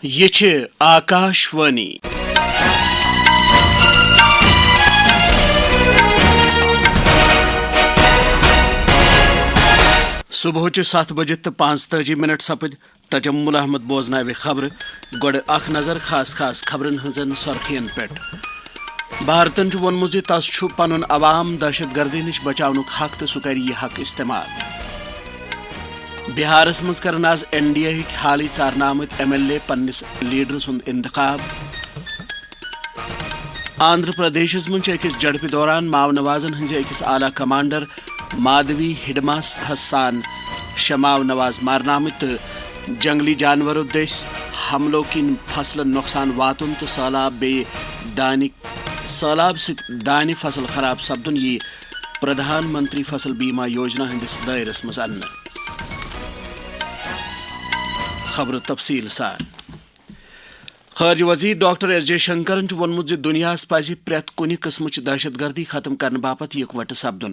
یہ چھ آکاشوانی صبح 7 بجے تو 45 سپد تجمل احمد بوزناوِ خبر گوڑ اخ نظر خاص خبرن ہنزن سرخین پٹ بھارتن وونمت تس پن عوام دہشت گردی نش بچاونک حق تو سہ کر یہ حق استعمال بہارس مز کرن آز این ڈی اے ہک حالی ژارنہ آمت ایم ایل اے پنس لیڈر سند انتخاب آندھرا پردیشس مز اکس جڑپہ دوران ماو نوازن ہنز اکس اعلی کمانڈر مادھوی ہڈماس سان شماو نواز مارنہ آمت تو جنگلی جانورو دس حملو کن فصلن نقصان واتن تو سہلاب دانہ فصل خراب سپدن یہ پردھان منتری فصل بیمہ یوجنا ہندس دائرس مز ان خبر تفصیل سان خارجہ وزیر ڈاکٹر ایس جے شنکرن وونمت دنیاس پزِ پریت کُنہِ قسمٕچ دہشت گردی ختم کرنہٕ باپت یکوٹہٕ سپدن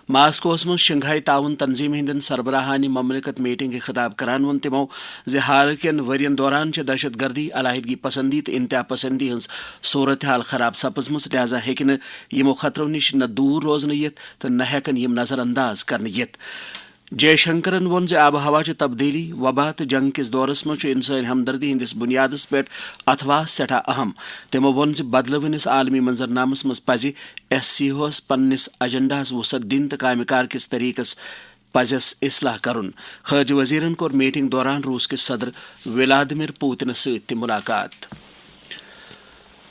ماسکوس مز شنگھائی تعاون تنظیم ہندین سربراہانہ مملکت میٹنگ خطاب کران وون تمو زِ حال کین ورین دوران دہشت گردی علیحدگی پسندی تو انتہا پسندی ہز صورتحال خراب سپزمژ لہذا ہیکہ نہٕ یمو خطرو نش نہ دور روزنہ یتھ تو نہ ہیکن یم نظر انداز کرنہ یتھ جے شنکرن وون زِ آب و ہوا تبدیلی وبا تو جنگ کس دورس مز انسانی ہمدردی ہندس بنیادس پہ اتوا سٹھا اہم تمو وون زِ بدلونس عالمی منظرنامس مز پزِ ایس سی اوس پننس ایجنڈاہس وسعت دن تو کامہ کار کس طریقس پزس اصلاح کرن خارجہ وزیرن کور میٹنگ دوران روس کس صدر ولادیمیر پوتنس ست تہ ملاقات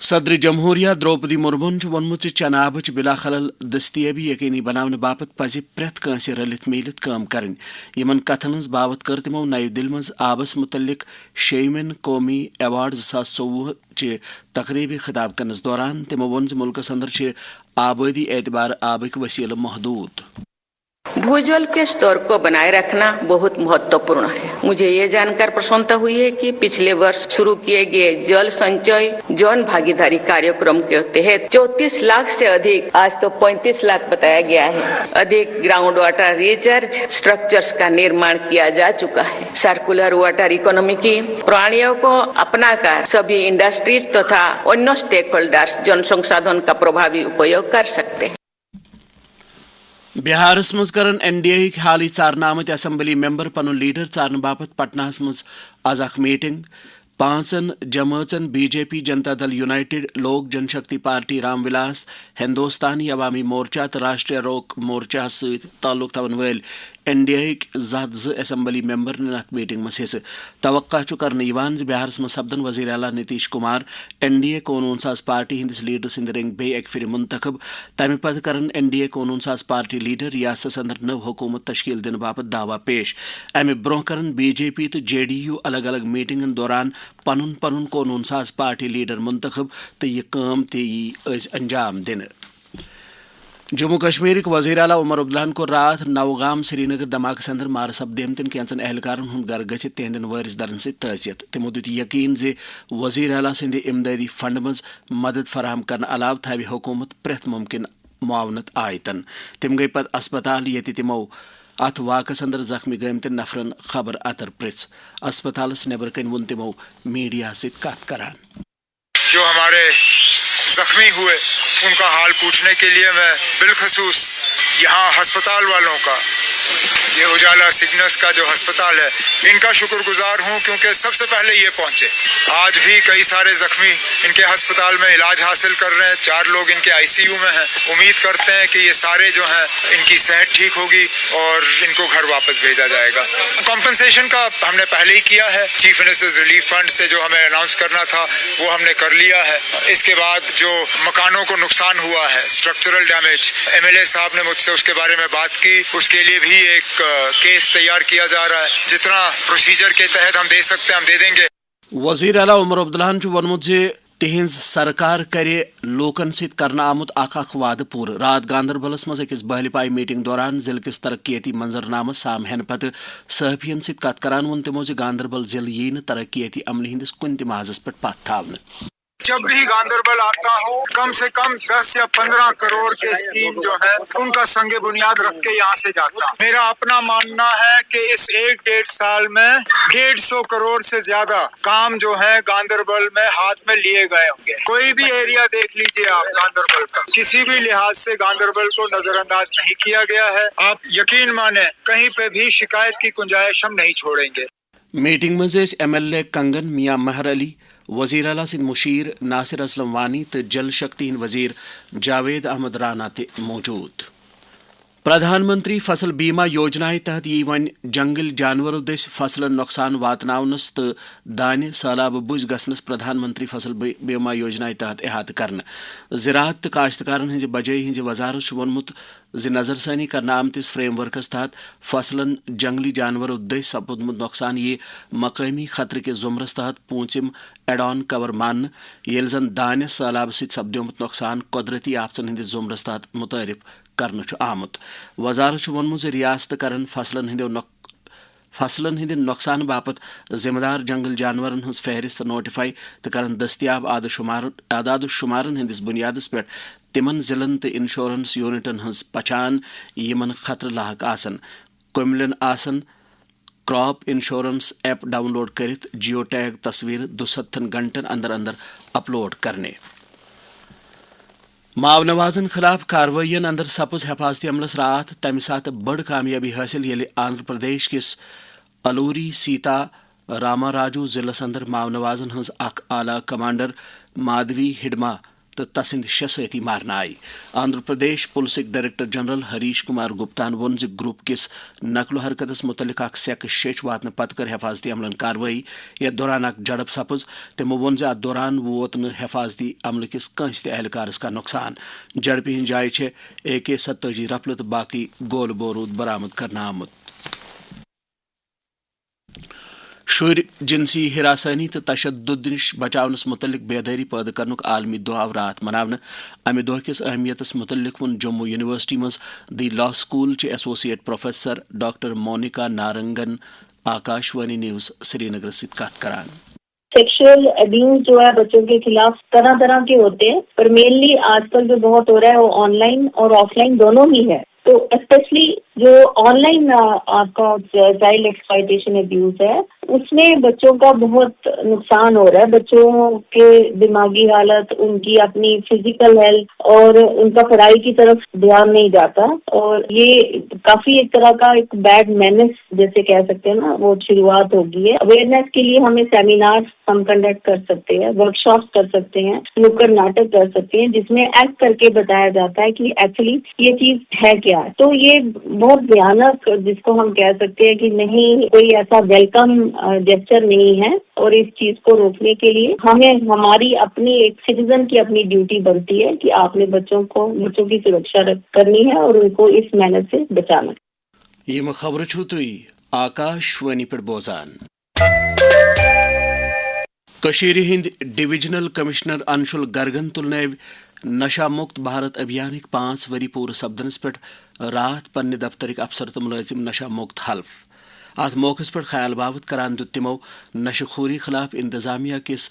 صدر جمہوریہ دروپدی مرمون وونمت چنہٕ آبٕچ بلا خلل دستیابی یقینی بناونہٕ باپت پزِ پرٛٮ۪تھ کٲنٛسہِ رلِتھ میلِتھ کٲم کرٕنۍ یمن کتھن ہٕنٛز باوت کٔر تِمو نَیہِ دِلہِ منٛز آبس متعلق 6ویں قومی ایوارڈ 2024 چہِ تقریبہِ خطاب کرنس دوران تِمو ووٚن زِ مُلکس اندر چھِ آبٲدی اعتبار آبٕکۍ وسیلہٕ محدود भूजल के स्तर को बनाए रखना बहुत महत्वपूर्ण है। मुझे ये जानकर प्रसन्नता हुई है कि पिछले वर्ष शुरू किए गए जल संचय जन भागीदारी कार्यक्रम के तहत 34 लाख से अधिक, आज तो 35 लाख बताया गया है, अधिक ग्राउंड वाटर रिचार्ज स्ट्रक्चर्स का निर्माण किया जा चुका है। सर्कुलर वाटर इकोनॉमी की प्रणालियों को अपनाकर सभी इंडस्ट्रीज तथा अन्य स्टेक होल्डर्स जल संसाधन का प्रभावी उपयोग कर सकते हैं। بہارس مز کرن این ڈی اے ہک حالی ژارنہ آمت اسمبلی ممبر پن لیڈر ژارنہ باپت پٹنہس مز آز اخ میٹنگ 5 جماعتن بی جے پی جنتا دل یونائٹڈ لوک جن شکتی پارٹی رام ولاس ہندوستانی عوامی مورچہ تو راشٹریہ لوک مورچہ ست تعلق تھون ول این ڈی اے ہک زٕ اسمبلی ممبرن ات میٹنگ مز حصہ توقع کرنے یوان زِ بہارس مز سپدن وزیر اعلیٰ Nitish Kumar N D A قونون ساز پارٹی ہندس لیڈر سند رنگ بیٚیہِ اکہِ پھرِ منتخب تمہ پتہٕ کرن این ڈی اے قونون ساز پارٹی لیڈر ریاستس اندر نو حکومت تشکیل دنہٕ باپت دعویٰ پیش امہ برونٛہہ کرن بی جے پی تو جے ڈی یو الگ الگ میٹنگن دوران پنن قونون ساز پارٹی لیڈر منتخب تو یہ کٲم تہِ یی أزۍ انجام دنہٕ جموں کشمیرک وزیر اعلیٰ عمر عبداللہن کوٚر راتھ نوگام سری نگر دھماکس اندر مارٕ سپدیمتن کینژن اہلکارن ہُنٛد گرٕ گژھِتھ تہنٛدٮ۪ن وٲرث درن سۭتۍ تعزیت تِمو دِیُت یقین زِ وزیر اعلیٰ سٕنٛدِ امدادی فنڈ منٛز مدد فراہم کرنہٕ علاوٕ تھاوِ حکوٗمت پرٛٮ۪تھ مُمکِن معاونت آیتن تِم گٔیہِ پتہٕ اسپتال ییٚتہِ تِمو اتھ واقعس اندر زخمی گٔمتٮ۪ن نفرن خبر اتر پرژھ اسپتالس نیبر کن ووٚن تِمو میڈیا سۭتۍ کتھ کران جو ہمارے زخمی ہوئے ان کا حال پوچھنے کے لیے میں بالخصوص یہاں ہسپتال والوں کا، یہ اجالا سگنس کا جو ہسپتال ہے، ان کا شکر گزار ہوں کیونکہ سب سے پہلے یہ پہنچے۔ آج بھی کئی سارے زخمی ان کے ہسپتال میں علاج حاصل کر رہے ہیں، 4 لوگ ان کے آئی سی یو میں ہیں۔ امید کرتے ہیں کہ یہ سارے جو ہیں ان کی صحت ٹھیک ہوگی اور ان کو گھر واپس بھیجا جائے گا۔ کمپنسیشن کا ہم نے پہلے ہی کیا ہے، چیف منسٹرز ریلیف فنڈ سے جو ہمیں اناؤنس کرنا تھا وہ ہم نے کر لیا ہے۔ اس کے بعد جو مکانوں کو نقصان ہوا ہے، structural damage, M L A صاحب نے مجھ سے اس کے بارے میں بات کی، اس کے لیے بھی ایک کیس تیار کیا جا رہا ہے، جتنا پروسیجر کے تحت ہم دے سکتے ہیں ہم دے دیں گے۔ وزیر اعلیٰ عمر عبداللہن وونمت زِ تہذ سرکار کرِ لوکن ست کرنہٕ آمت اکھ وعدٕ پوٗرٕ رات گاندربلس مز أکِس بہلہِ پایہِ میٹنگ دوران ضلعہٕ کِس ترقیٲتی منظرنامس سام ہینہٕ پتہٕ صحافین سۭتۍ کتھ کران ووٚن تِمو زِ گاندربل ضلعہٕ یی نہٕ ترقیٲتی عملہِ ہندِس کُنہِ تہِ محاذس پٮ۪ٹھ پتھ تھاونہٕ۔ जब भी गांधरबल आता हूँ कम से कम 10 या 15 करोड़ के स्कीम जो है उनका संगे बुनियाद रख के यहाँ से जाता हूँ। मेरा अपना मानना है कि इस 1-1.5 साल में 150 करोड़ से ज्यादा काम जो है गांधरबल में हाथ में लिए गए होंगे। कोई भी एरिया देख लीजिए आप गांधरबल का, किसी भी लिहाज से गांधरबल को नजरअंदाज नहीं किया गया है। आप यकीन माने कहीं पे भी शिकायत की गुंजाइश हम नहीं छोड़ेंगे। मीटिंग में MLA कंगन मियां महर अली, वजीर अला सिंध मुशीर नासिर असलम वानी तो जल शक्ति वजीर जावेद अहमद राना ते मौजूद। प्रधानमंत्री फसल बीमा योजना तहत यी वन जंगल जानवरों दस फसलन नुकसान वातनावनस तो दान सैलाब बुझ गसनस प्रधानमंत्री फसल बीमा योजना तहत अहात करन। ज़राअत तो काश्तकारन हंज बजई हंज वजारत वोनमुत नजरसानी करना आमतिस फ्रेमवर्कस तहत फसलन जंगली जानवरों दस सपुदमुत नुकसान ये मकामी खतरे के जुमरस तहत पूंचिम एड ऑन कवर मान येल जन दान सैलाब सत सपद्योमुत नुकसान कुदरती आफसन हंदिस जुमरस तहत मुतारिफ करन आमुत। वजारत वोनमुत रियासत करन फसलन हंद नुकसान बापत जिम्मेदार जंगल जानवरन हंस फहरिस्त नोटिफाई तो करन दस्तियाब आदाद शुमारन हंदिस बुनियादस पे तिमन जिलन तो इंश्योरेंस यूनिटन हंस पहचान यमन खतर लाक आसन कुमिलन आसन क्रॉप इंश्योरेंस ऐप डाउनलोड करित जियो टैग तस्वीर 72 घंटन अंदर अंदर अपलोड करने। मावनवाजन खिलाफ कार्रवाईयन अंदर सपज हिफाजती अमलस रात तमि सात बड़ कामयाबी हासिल येले आंध्र प्रदेश किस अलूरी सीता रामाराजू जिलस अंदर मावनवाजन हंस अख आला कमांडर माधवी हिडमा तो तसिंद शसती मारना आई। Andhra Pradesh police director general Harish Kumar गुप्तान वोन ग्रुप किस नकलो हरकतस मुतलिक अख सेक शेच वातन पत कर हिफाजती अमलन कार्रवाई यथ दौरान अख झड़प सपज तमो वोन अत दौरान वोत न हिफाजती अमल किस कंस ते एहलकारस का नुकसान। झड़पी हंद जाय AK-47 रफल तो बाकी गोल बारूद बरामद करना आमुत। शुर जिनसी हिरासनी तो तशद्दुद निश बचावनस मुतलिक बेदारी पैदा करनुक आलमी दुआ रात मनावन। अमे दुआ किस अहमियतस मुतलिक वन जम्मू यूनिवर्सिटी मज दी लॉ स्कूल चे एसोसिएट प्रोफेसर डॉक्टर मोनिका नारंगन आकाशवाणी न्यूज श्रीनगर से कत करान। सेक्सुअल अब्यूज जो है बच्चों के खिलाफ तरह तरह के होते हैं, पर मेनली आजकल जो बहुत हो रहा है वो ऑनलाइन और ऑफलाइन दोनों ही है। तो स्पेशली जो ऑनलाइन आपका चाइल्ड एक्सप्लॉयटेशन अब्यूज है उसमें बच्चों का बहुत नुकसान हो रहा है। बच्चों के दिमागी हालत, उनकी अपनी फिजिकल हेल्थ और उनका पढ़ाई की तरफ ध्यान नहीं जाता, और ये काफी एक तरह का एक बैड मैनेस जैसे कह सकते हैं ना, वो शुरुआत होगी है। अवेयरनेस के लिए हमें सेमिनार हम कंडक्ट कर सकते हैं, वर्कशॉप्स कर सकते हैं, नुक्कड़ नाटक कर सकते हैं जिसमें एक्ट करके बताया जाता है कि एक्चुअली ये चीज है क्या है। तो ये बहुत भयानक जिसको हम कह सकते हैं कि नहीं कोई ऐसा वेलकम जेस्चर नहीं है, और इस चीज को रोकने के लिए हमें हमारी अपनी एक सिटीजन की अपनी ड्यूटी बनती है कि आपने बच्चों की सुरक्षा करनी है और उनको इस मेहनत से बचाना। ये खबर छुई आकाशवाणी पर बोजान। कशीर हिंद डिविजनल कमिश्नर अंशुल गर्गन तुलनेव नशा मुक्त भारत अभियान 5 वरी पूर सपदनस पे रात पन्ने दफ्तर अफसर तो मुलाजिम नशा मुक्त हल्फ। अत मौकस पर ख्याल बावत करान दुत तिमो नशखोरी खिलाफ इंतजामिया किस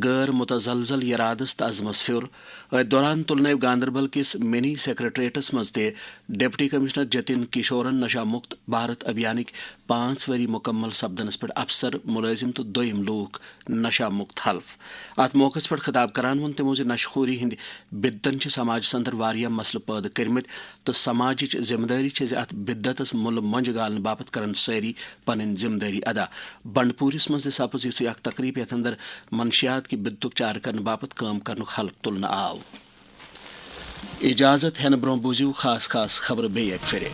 गैर मुतजलजल इरादस तजमस फिर दौरान तुलनेव गांधरबल किस मिनी सेक्रेटरीटस मज ते डिप्टी कमिश्नर जतिन किशोरन नशा मुक्त भारत अभियान 5 वरी मुकम्मल सपदनस पे अफसर मुलाजिम तो दोयम लोग नशा मुक्त हल्फ। अत मौकस पर खिताब करान वन तिमो नशखोरी हिंद बिद्दन समाज अंदर वारिया मसल पैदा करमत तो समाज जिम्मेदारी अत बिद्दतस मुल मंज गालन बापत करन सारी पन जिम्मेदारी अदा। बंडपूरिस मज सपज इस तकरीब यथ अंदर मनशियात की बिद्दुक चार करने बापत काम करनुक हल्क तुलन आव। इजाजत हेन ब्रो बूझिव खास खास खबर बे फिर।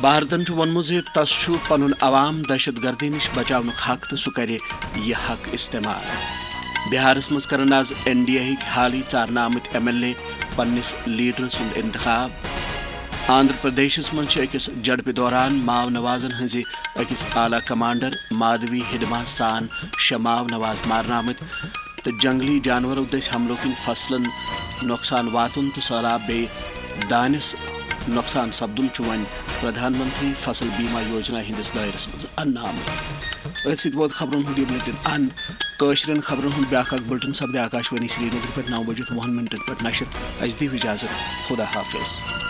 भारतन वोनमुत तस पनुन अवाम दहशत गर्दी निश बचाव हक तो सह कर यह हक इस्तेमाल। बिहारस मज करन आज NDA हाली चारना आमत MLA पन्निस लीडर सुंद इंतखाब। आंध्र प्रदेश मज अकिस झड़प दौरान माव नवाजन हंज अकिस आला कमांडर माधवी हिडमा सान शमाव नवाज मारना आमत तो जंगली जानवरों दस हमलों किन फसलन नुकसान वातुन तो सैलाब बे दानिस نقصان سپدن ون پردھان منتری فصل بیمہ یوجنا ہندس دائرس مز ان آمت ات ووت خبرن ہند بلٹن ان قشرن خبرن ہند بیاکھ بلٹن سپدے آکاش وانی سری نگر پہ 9 بجے 10 منٹن پہ نشر اس دیو اجازت خدا حافظ.